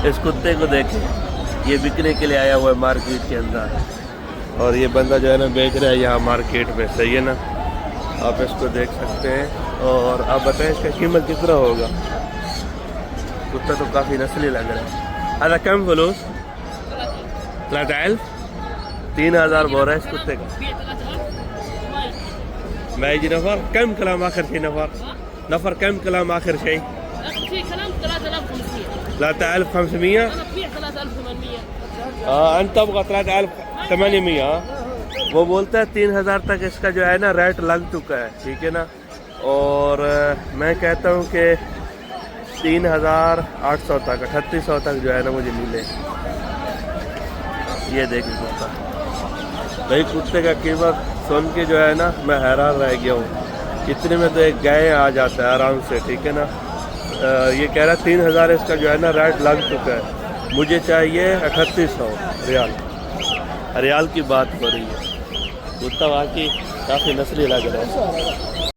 اس کتے کو دیکھیں، یہ بکنے کے لیے آیا ہوا ہے مارکیٹ کے اندر، اور یہ بندہ جو ہے نا بیچ رہا ہے یہاں مارکیٹ میں. صحیح ہے نا، آپ اس کو دیکھ سکتے ہیں. اور آپ بتائیں اس کا قیمت کتنا ہوگا؟ کتا تو کافی نسلی لگ رہا ہے. هذا كم فلوس؟ 3000. 3000 بول رہا ہے اس کتے کا. ما يجي نفر كم كلام آخر شيء نفر كم كلام آخر شيء؟ في كلام 3500. 3500. انا ببيع 3800. انت تبغى 3800. وہ بولتا ہے 3000 تک اس کا جو ہے نا ریٹ لگ چکا ہے. ٹھیک ہے نا، اور میں کہتا ہوں کہ 3800 تک 3800 تک جو ہے نا مجھے ملے. یہ دیکھ کتا بھائی، کتے کا قیمت سن کے جو ہے نا میں حیران رہ گیا ہوں. اتنے میں تو ایک گائے آ جاتا ہے آرام سے. ٹھیک ہے نا، یہ کہہ رہا 3000 اس کا جو ہے نا ریٹ لگ چکا ہے. مجھے چاہیے 3800 ریال. ریال کی بات ہو رہی ہے. کتا واقعی کافی نسلی لگ رہا ہے.